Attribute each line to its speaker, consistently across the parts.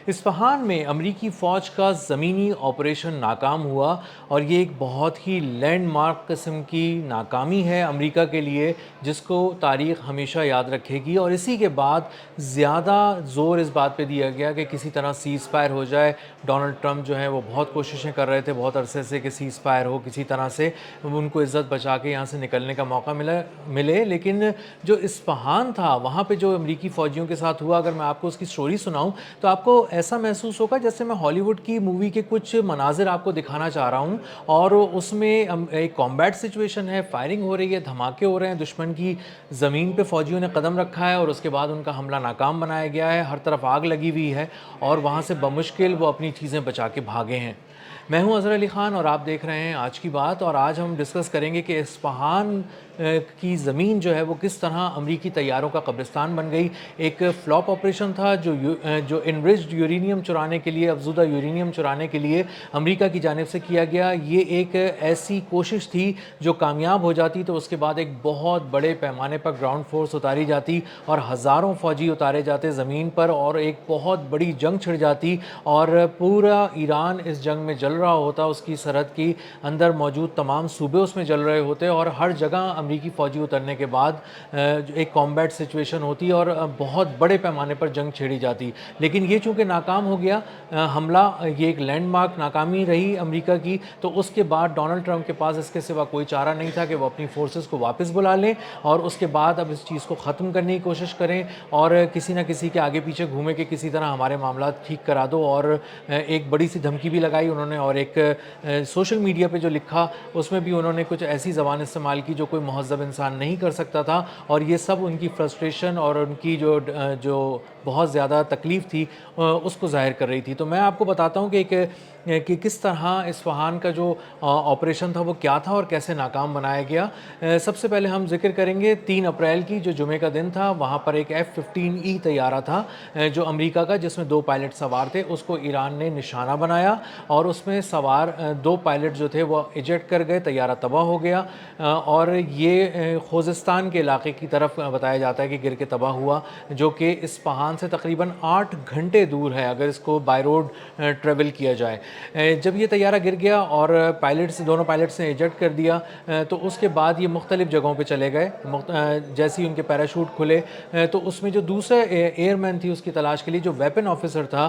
Speaker 1: Isfahan میں امریکی فوج کا زمینی آپریشن ناکام ہوا اور یہ ایک بہت ہی لینڈ مارک قسم کی ناکامی ہے امریکہ کے لیے، جس کو تاریخ ہمیشہ یاد رکھے گی۔ اور اسی کے بعد زیادہ زور اس بات پہ دیا گیا کہ کسی طرح سیز فائر ہو جائے۔ ڈونلڈ ٹرمپ جو ہیں وہ بہت کوششیں کر رہے تھے بہت عرصے سے کہ سیز فائر ہو، کسی طرح سے ان کو عزت بچا کے یہاں سے نکلنے کا موقع ملے، لیکن جو اصفہان تھا وہاں پہ جو امریکی فوجیوں کے ساتھ ہوا، اگر میں آپ کو اس کی سٹوری سناؤں تو آپ کو ایسا محسوس ہوگا جیسے میں ہالی ووڈ کی مووی کے کچھ مناظر آپ کو دکھانا چاہ رہا ہوں، اور اس میں ایک کامبیٹ سچویشن ہے، فائرنگ ہو رہی ہے، دھماکے ہو رہے ہیں، دشمن کی زمین پہ فوجیوں نے قدم رکھا ہے اور اس کے بعد ان کا حملہ ناکام بنایا گیا ہے، ہر طرف آگ لگی ہوئی ہے اور وہاں سے بمشکل وہ اپنی چیزیں بچا کے بھاگے ہیں۔ میں ہوں اظہر علی خان اور آپ دیکھ رہے ہیں آج کی بات، اور آج ہم ڈسکس کریں گے کہ اصفہان کی زمین جو ہے وہ کس طرح امریکی طیاروں کا قبرستان بن گئی۔ ایک فلاپ آپریشن تھا جو انریچڈ یورینیم چرانے کے لیے، افزودہ یورینیم چرانے کے لیے امریکہ کی جانب سے کیا گیا۔ یہ ایک ایسی کوشش تھی جو کامیاب ہو جاتی تو اس کے بعد ایک بہت بڑے پیمانے پر گراؤنڈ فورس اتاری جاتی اور ہزاروں فوجی اتارے جاتے زمین پر، اور ایک بہت بڑی جنگ چھڑ جاتی اور پورا ایران اس جنگ میں جل رہا ہوتا، اس کی سرحد کی اندر موجود تمام صوبے اس میں جل رہے ہوتے، اور ہر جگہ امریکی فوجی اترنے کے بعد ایک کامبیٹ سچویشن ہوتی اور بہت بڑے پیمانے پر جنگ چھیڑی جاتی۔ لیکن یہ چونکہ ناکام ہو گیا حملہ، یہ ایک لینڈ مارک ناکامی رہی امریکہ کی، تو اس کے بعد ڈونلڈ ٹرمپ کے پاس اس کے سوا کوئی چارہ نہیں تھا کہ وہ اپنی فورسز کو واپس بلا لیں اور اس کے بعد اب اس چیز کو ختم کرنے کی کوشش کریں اور کسی نہ کسی کے آگے پیچھے گھومے کہ کسی طرح ہمارے معاملات ٹھیک کرا دو۔ اور ایک بڑی سی دھمکی بھی لگائی انہوں نے، اور ایک سوشل میڈیا پہ جو لکھا اس میں بھی انہوں نے کچھ ایسی زبان استعمال کی جو کوئی مہذب انسان نہیں کر سکتا تھا، اور یہ سب ان کی فرسٹریشن اور ان کی جو بہت زیادہ تکلیف تھی اس کو ظاہر کر رہی تھی۔ تو میں آپ کو بتاتا ہوں کہ کس طرح اصفہان کا جو آپریشن تھا وہ کیا تھا اور کیسے ناکام بنایا گیا۔ سب سے پہلے ہم ذکر کریں گے 3 اپریل کی، جو جمعے کا دن تھا۔ وہاں پر ایک F-15E طیارہ تھا جو امریکہ کا، جس میں 2 پائلٹ سوار تھے، اس کو ایران نے نشانہ بنایا اور اس میں سوار 2 پائلٹ جو تھے وہ ایجیکٹ کر گئے، طیارہ تباہ ہو گیا، اور یہ خوزستان کے علاقے کی طرف بتایا جاتا ہے کہ گر کے تباہ ہوا، جو کہ اصفہان سے تقریباً 8 گھنٹے دور ہے اگر اس کو بائی روڈ ٹریول کیا جائے۔ جب یہ طیارہ گر گیا اور دونوں پائلٹس نے ایجیکٹ کر دیا تو اس کے بعد یہ مختلف جگہوں پہ چلے گئے۔ جیسے ہی ان کے پیراشوٹ کھلے تو اس میں جو دوسرے ایئر مین تھی اس کی تلاش کے لیے، جو ویپن آفیسر تھا،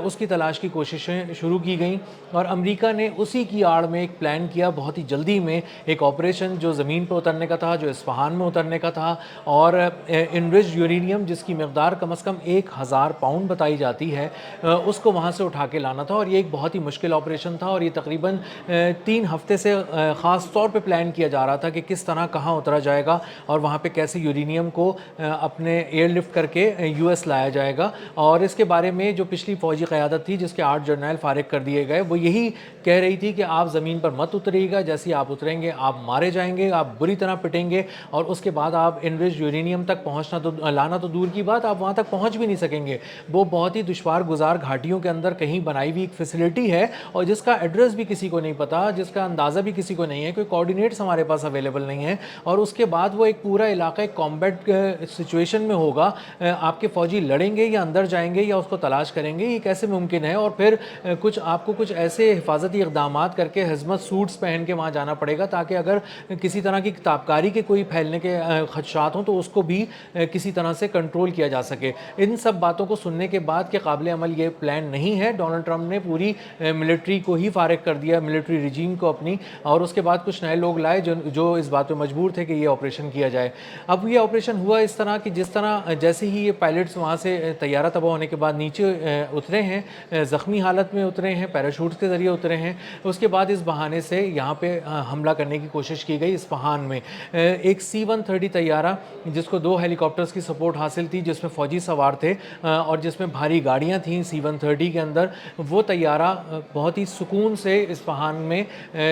Speaker 1: اس کی تلاش کی کوششیں شروع کی گئیں، اور امریکہ نے اسی کی آڑ میں ایک پلان کیا بہت ہی جلدی میں، ایک آپریشن جو زمین پہ اترنے کا تھا، جو اصفہان میں اترنے کا تھا، اور انریچڈ یورینیم جس کی مقدار کم از کم 1000 پاؤنڈ بتائی جاتی ہے، اس کو وہاں سے اٹھا کے لانا تھا، اور یہ ایک بہت ہی مشکل آپریشن تھا، اور یہ تقریباً 3 ہفتے سے خاص طور پہ پلان کیا جا رہا تھا کہ کس طرح کہاں اترا جائے گا اور وہاں پہ کیسے یورینیم کو اپنے ایئر لفٹ کر کے US لایا جائے گا۔ اور اس کے بارے میں جو پچھلی فوجی قیادت تھی جس کے 8 جرنیل فارغ کر دیے گئے، وہ یہی کہہ رہی تھی کہ آپ زمین پر مت اتریے گا، جیسے ہی آپ اتریں گے آپ مارے جائیں گے، آپ بری طرح پٹیں گے، اور اس کے بعد آپ انریچڈ یورینیم تک لانا تو دور کی بات، آپ وہاں تک پہنچ بھی نہیں سکیں گے۔ وہ بہت ہی دشوار گزار گھاٹیوں کے اندر کہیں بنائی ہوئی ایک فیسلٹی ہے، اور جس کا ایڈریس بھی کسی کو نہیں پتا، جس کا اندازہ بھی کسی کو نہیں ہے، کوئی کوآرڈینیٹس ہمارے پاس اویلیبل نہیں ہے، اور اس کے بعد وہ ایک پورا علاقہ ایک کامبیٹ سچویشن میں ہوگا، آپ کے فوجی لڑیں گے یا اندر جائیں گے یا اس کو تلاش کریں گے، یہ کیسے ممکن ہے؟ اور پھر آپ کو کچھ ایسے حفاظتی اقدامات کر کے ہزمت سوٹس پہن کے وہاں جانا پڑے گا تاکہ اگر کسی طرح کی تابکاری کے کوئی پھیلنے کے خدشات ہوں تو اس کو بھی کسی طرح سے کنٹرول کیا جا سکے۔ ان سب باتوں کو سننے کے بعد کہ قابل عمل یہ پلان نہیں ہے، ڈونلڈ ٹرمپ نے پوری ملٹری کو ہی فارغ کر دیا، ملٹری رجیم کو اپنی، اور اس کے بعد کچھ نئے لوگ لائے جو اس بات پہ مجبور تھے کہ یہ آپریشن کیا جائے۔ اب یہ آپریشن ہوا اس طرح کہ جس طرح جیسے ہی یہ پائلٹس وہاں سے طیارہ تباہ ہونے کے بعد نیچے اترے ہیں، زخمی حالت میں اترے ہیں، پیراشوٹ کے ذریعے اترے ہیں، اس کے بعد اس بہانے سے یہاں پہ حملہ کرنے کی کوشش کی گئی اصفہان میں۔ ایک C-130 طیارہ جس کو 2 ہیلی کاپٹرز کی سپورٹ حاصل تھی، جس میں فوجی سوار تھے اور جس میں بھاری گاڑیاں تھیں C-130 کے اندر، وہ طیارہ بہت ہی سکون سے اصفہان میں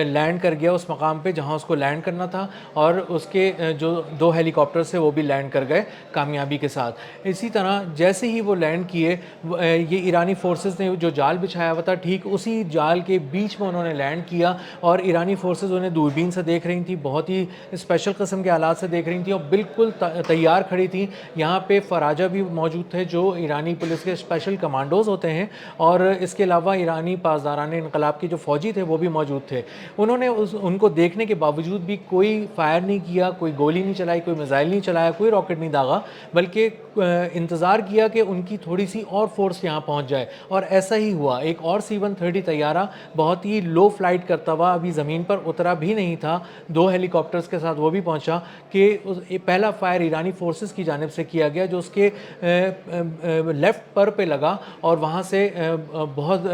Speaker 1: لینڈ کر گیا اس مقام پہ جہاں اس کو لینڈ کرنا تھا، اور اس کے جو 2 ہیلی کاپٹر سے وہ بھی لینڈ کر گئے کامیابی کے ساتھ۔ اسی طرح جیسے ہی وہ لینڈ کیے، یہ ایرانی فورسز نے جو جال بچھایا ہوا تھا ٹھیک اسی جال کے بیچ میں انہوں نے لینڈ کیا، اور ایرانی فورسز انہیں دوربین سے دیکھ رہی تھیں، بہت ہی اسپیشل قسم کے آلات سے دیکھ رہی تھیں اور بالکل تیار کھڑی تھیں. یہاں پہ فراجہ بھی موجود تھے جو ایرانی پولیس کے اسپیشل کمانڈوز ہوتے ہیں, اور اس کے علاوہ ایرانی پاسداران انقلاب کے جو فوجی تھے وہ بھی موجود تھے. انہوں نے ان کو دیکھنے کے باوجود بھی کوئی فائر نہیں کیا, کوئی گولی نہیں چلائی, کوئی میزائل نہیں چلایا, کوئی راکٹ نہیں داغا, بلکہ انتظار کیا کہ ان کی تھوڑی سی اور فورس یہاں پہنچ جائے. اور ایسا ہی ہوا. ایک اور C-130 طیارہ بہت ہی لو فلائٹ کرتا ہوا ابھی زمین پر اترا بھی نہیں تھا, 2 ہیلی کاپٹرز کے ساتھ وہ بھی پہنچا کہ پہلا فائر ایرانی فورسز کی جانب سے کیا گیا جو اس کے لیفٹ پر پہ لگا, اور وہاں سے بہت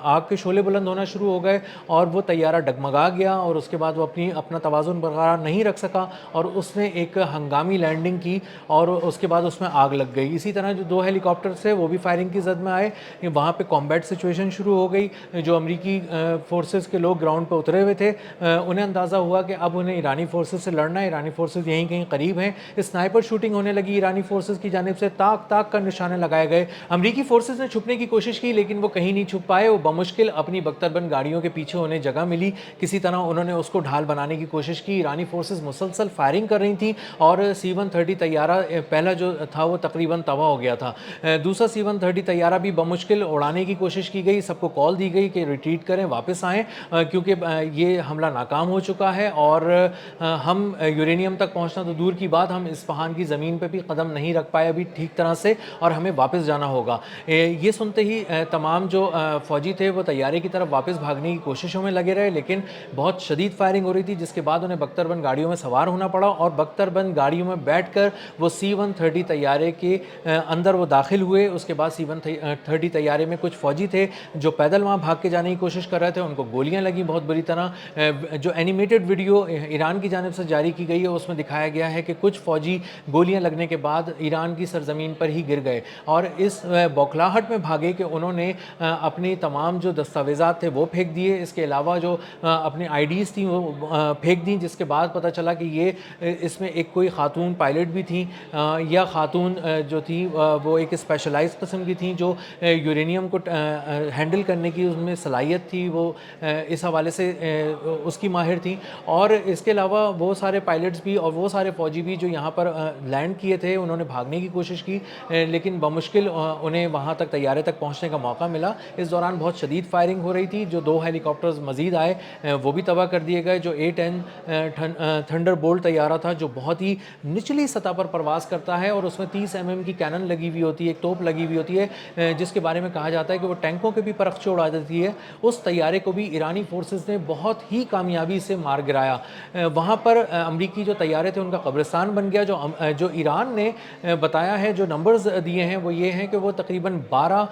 Speaker 1: آگ کے شعلے بلند ہونا شروع ہو گئے, اور وہ طیارہ ڈگمگا گیا, اور اس کے بعد وہ اپنا توازن برقرار نہیں رکھ سکا, اور اس نے ایک ہنگامی لینڈنگ کی, اور اس کے بعد اس میں آگ لگ گئی. اسی طرح جو 2 ہیلی کاپٹرز تھے وہ بھی فائرنگ کی زد میں آئے. وہاں پہ کامبیٹ سچویشن شروع ہو گئی. جو امریکی فورسز کے لوگ گراؤنڈ پہ اترے ہوئے تھے انہیں اندازہ ہوا کہ اب انہیں ایرانی فورسز سے لڑنا ہے, ایرانی فورسز یہیں کہیں قریب ہیں. اسنائپر شوٹنگ ہونے لگی ایرانی فورسز کی جانب سے, تاک تاک کا نشانے لگائے گئے. امریکی فورسز نے چھپنے کی کوشش کی لیکن وہ کہیں نہیں چھپ پائے. وہ بمشکل اپنی بختربند گاڑیوں کے پیچھے انہیں جگہ ملی, کسی طرح انہوں نے اس کو ڈھال بنانے کی کوشش کی. ایرانی فورسز مسلسل فائرنگ کر رہی تھیں, اور C-130 طیارہ پہلا جو تھا وہ تقریباً تباہ ہو گیا تھا. دوسرا C-130 طیارہ بھی بمشکل اڑانے کی کوشش کی گئی. سب کو کال دی گئی کہ ریٹریٹ کریں, واپس آئیں, کیونکہ یہ حملہ ناکام ہو چکا ہے, اور ہم یورینیم تک پہنچنا تو دور کی بات, ہم اصفہان کی زمین پہ بھی قدم نہیں رکھ پائے ابھی ٹھیک طرح سے, اور ہمیں واپس جانا ہوگا. یہ سنتے ہی تمام جو فوجی تھے وہ طیارے کی طرف واپس بھاگنے کی کوششوں میں لگے رہے, لیکن بہت شدید فائرنگ ہو رہی تھی, جس کے بعد انہیں بختربند گاڑیوں میں سوار ہونا پڑا, اور بختربند گاڑیوں میں بیٹھ کر وہ C-130 طیارے کے اندر وہ داخل ہوئے. اس کے بعد C-130 طیارے میں کچھ فوجی تھے جو پیدل وہاں بھاگ کے جانے کی کوشش کر رہے تھے, ان کو گولیاں لگیں بہت بری طرح. جو اینیمیٹڈ ویڈیو ایران کی جانب سے جاری کی گئی ہے اس میں دکھایا گیا ہے کہ کچھ فوجی گولیاں لگنے کے بعد ایران کی سرزمین پر ہی گر گئے, اور اس بوکھلاہٹ میں بھاگے کہ انہوں نے اپنی تمام جو دستاویزات تھے وہ پھینک دیے. اس کے علاوہ جو اپنی IDs تھیں وہ پھینک دیں, جس کے بعد پتہ چلا کہ یہ اس میں ایک کوئی خاتون پائلٹ بھی تھیں, یا خاتون جو تھی وہ ایک اسپیشلائز قسم کی تھیں جو یورینیم کو ہینڈل کرنے کی اس میں صلاحیت تھی, وہ اس حوالے سے اس کی ماہر تھیں. اور اس کے علاوہ وہ سارے پائلٹس بھی اور وہ سارے فوجی بھی جو یہاں پر لینڈ کیے تھے انہوں نے بھاگنے کی کوشش کی, لیکن بمشکل انہیں وہاں تک طیارے تک پہنچنے کا موقع ملا. اس دوران بہت شدید فائرنگ ہو رہی تھی. جو 2 ہیلی کاپٹرز مزید آئے وہ بھی تباہ کر دیے گئے. جو A-10 تھنڈر بولٹ طیارہ تھا جو بہت ہی نچلی سطح پر پرواز کرتا ہے, اور اس میں 30 mm کی کینن لگی ہوئی ہوتی ہے, ایک توپ لگی ہوئی ہوتی ہے جس کے بارے میں کہا جاتا ہے کہ وہ ٹینکوں کے بھی پرخچے اڑا دیتی ہے. اس طیارے کو بھی ایرانی فورسز نے بہت ہی کامیابی سے مار گرایا. وہاں پر امریکی جو طیارے تھے ان کا قبرستان بن گیا. جو ایران نے بتایا ہے, جو نمبرز دیے ہیں وہ یہ ہیں کہ وہ تقریباً 12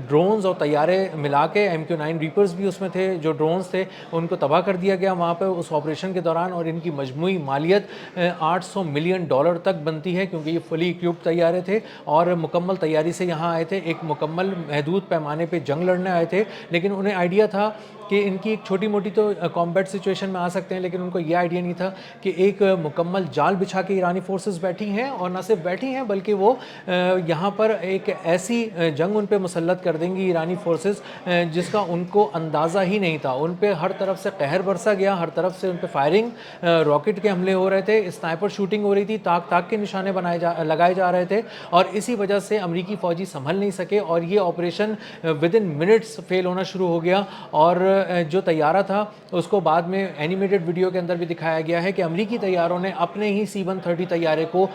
Speaker 1: ڈرونز اور طیارے ملا کے, MQ-9 ریپرز بھی اس میں تھے, جو ڈرونز تھے ان کو تباہ کر دیا گیا وہاں پہ اس آپریشن کے دوران. اور ان کی مجموعی مالیت $800 ملین تک بنتی ہے, کیونکہ یہ فلی ایکوپڈ طیارے تھے اور مکمل تیاری سے یہاں آئے تھے. ایک مکمل محدود پیمانے پہ جنگ لڑنے آئے تھے, لیکن انہیں آئیڈیا تھا کہ ان کی ایک چھوٹی موٹی تو کامبیٹ سچویشن میں آ سکتے ہیں, لیکن ان کو یہ آئیڈیا نہیں تھا کہ ایک مکمل جال بچھا کے ایرانی فورسز بیٹھی ہیں, اور نہ صرف بیٹھی ہیں بلکہ وہ یہاں پر ایک ایسی جنگ ان پہ مسلط کر دیں گی ایرانی فورسز جس کا ان کو اندازہ ہی نہیں تھا. ان پہ ہر طرف سے قہر برسا گیا, ہر طرف سے ان پہ فائرنگ, راکٹ کے حملے ہو رہے تھے, اسنائپر شوٹنگ ہو رہی تھی, تاک تاک کے نشانے لگائے جا رہے تھے, اور اسی وجہ سے امریکی فوجی سنبھل نہیں سکے اور یہ آپریشن ودن منٹس فیل ہونا شروع ہو گیا. اور جو طیارہ تھا اس کو بعد میں اینیمیٹڈ ویڈیو کے اندر بھی دکھایا گیا ہے کہ امریکی طیاروں نے اپنے ہی C-130 طیارے کو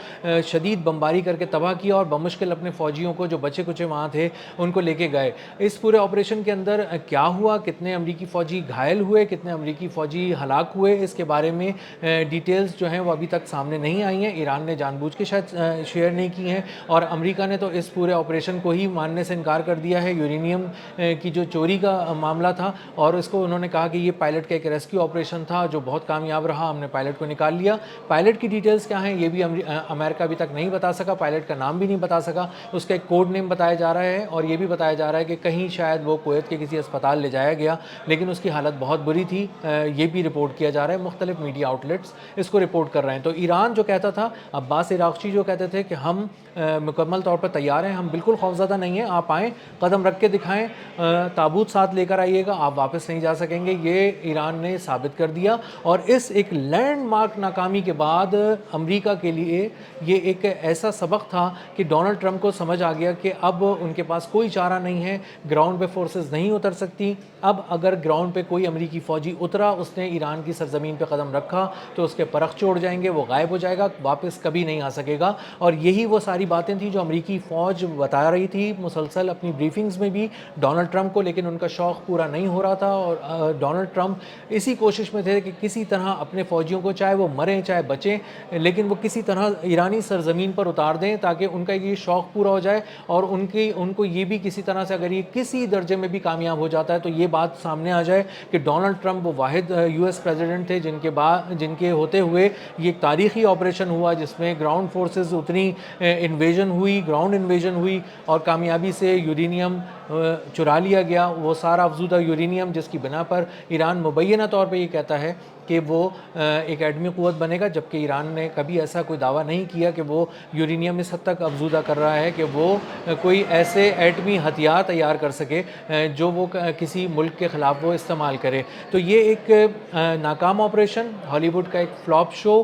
Speaker 1: شدید بمباری کر کے تباہ کیا, اور بمشکل اپنے فوجیوں کو جو بچے کچے وہاں تھے ان کو لے کے گئے. اس پورے آپریشن کے اندر کیا ہوا, کتنے امریکی فوجی گھائل ہوئے, کتنے امریکی فوجی ہلاک ہوئے, اس کے بارے میں ڈیٹیلز جو ہیں وہ ابھی تک سامنے نہیں آئی ہیں. ایران نے جان بوجھ کے شاید شیئر نہیں کی ہیں, اور امریکہ نے تو اس پورے آپریشن کو ہی ماننے سے انکار کر دیا ہے. یورینیم کی جو چوری کا معاملہ تھا, اور اس کو انہوں نے کہا کہ یہ پائلٹ کا ایک ریسکیو آپریشن تھا جو بہت کامیاب رہا, ہم نے پائلٹ کو نکال لیا. پائلٹ کی ڈیٹیلز کیا ہیں یہ بھی امریکہ ابھی تک نہیں بتا سکا, پائلٹ کا نام بھی نہیں بتا سکا. اس کا ایک کوڈ نیم بتایا جا رہا ہے, اور یہ بھی بتایا جا رہا ہے کہ کہیں شاید وہ کویت کے کسی اسپتال لے جایا گیا, لیکن اس کی حالت بہت بری تھی. یہ بھی رپورٹ کیا جا رہا ہے, مختلف میڈیا آؤٹلیٹس اس کو رپورٹ کر رہے ہیں. تو ایران جو کہتا تھا, عباس عراقچی جو کہتے تھے کہ ہم مکمل طور پر تیار ہیں, ہم بالکل خوفزدہ نہیں ہیں, آپ آئیں, قدم رکھ کے دکھائیں, تابوت ساتھ لے کر آئیے گا, آپ واپس نہیں جا سکیں گے, یہ ایران نے ثابت کر دیا. اور اس ایک لینڈ مارک ناکامی کے بعد امریکہ کے لیے یہ ایک ایسا سبق تھا کہ ڈونلڈ ٹرمپ کو سمجھ آ گیا کہ اب ان کے پاس کوئی چارہ نہیں ہے، گراؤنڈ پہ فورسز نہیں اتر سکتی. اب اگر گراؤنڈ پہ کوئی امریکی فوجی اترا، اس نے ایران کی سرزمین پہ قدم رکھا تو اس کے پرخ چوڑ جائیں گے، وہ غائب ہو جائے گا، واپس کبھی نہیں آ سکے گا. اور یہی وہ ساری باتیں تھیں جو امریکی فوج بتا رہی تھی مسلسل اپنی بریفنگز میں بھی ڈونلڈ ٹرمپ کو، لیکن ان کا شوق پورا نہیں ہو رہا تھا. اور ڈونلڈ ٹرمپ اسی کوشش میں تھے کہ کسی طرح اپنے فوجیوں کو، چاہے وہ مریں چاہے بچیں، لیکن وہ کسی طرح ایرانی سرزمین پر اتار دیں تاکہ ان کا یہ شوق پورا ہو جائے. اور ان کو یہ بھی کسی طرح سے اگر یہ کسی درجے میں بھی کامیاب ہو جاتا ہے تو یہ بات سامنے آ جائے کہ ڈونلڈ ٹرمپ وہ واحد یو ایس پریزیڈنٹ تھے جن کے ہوتے ہوئے یہ ایک تاریخی آپریشن ہوا جس میں گراؤنڈ فورسز اتنی انویژن ہوئی، گراؤنڈ انویژن ہوئی اور کامیابی سے یورینیم چرا لیا گیا، وہ سارا افزودہ یورینیم جس کی بنا پر ایران مبینہ طور پہ یہ کہتا ہے کہ وہ ایک ایٹمی قوت بنے گا، جبکہ ایران نے کبھی ایسا کوئی دعویٰ نہیں کیا کہ وہ یورینیم اس حد تک افزودہ کر رہا ہے کہ وہ کوئی ایسے ایٹمی ہتھیار تیار کر سکے جو وہ کسی ملک کے خلاف وہ استعمال کرے. تو یہ ایک ناکام آپریشن، ہالی ووڈ کا ایک فلاپ شو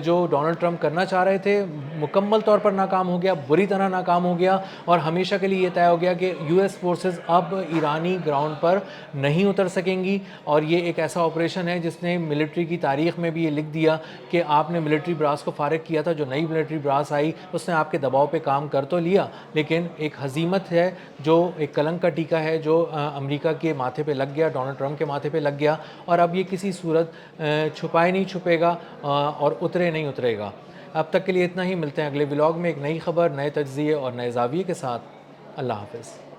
Speaker 1: جو ڈونلڈ ٹرمپ کرنا چاہ رہے تھے، مکمل طور پر ناکام ہو گیا، بری طرح ناکام ہو گیا. اور ہمیشہ کے لیے یہ طے ہو گیا کہ یو ایس فورسز اب ایرانی گراؤنڈ پر نہیں اتر سکیں گی. اور یہ ایک ایسا آپریشن ہے جس نے ملٹری کی تاریخ میں بھی یہ لکھ دیا کہ آپ نے ملٹری براس کو فارغ کیا تھا. جو نئی ملٹری براس آئی اس نے آپ کے دباؤ پہ کام کر تو لیا، لیکن ایک ہزیمت ہے جو ایک کلنک کا ٹیکہ ہے جو امریکہ کے ماتھے پہ لگ گیا، ڈونلڈ ٹرمپ کے ماتھے پہ لگ گیا. اور اب یہ کسی صورت چھپائے نہیں چھپے گا اور اترے نہیں اترے گا. اب تک کے لیے اتنا ہی. ملتے ہیں اگلے ولاگ میں ایک نئی خبر، نئے تجزیے اور نئے زاویے کے ساتھ. اللہ حافظ.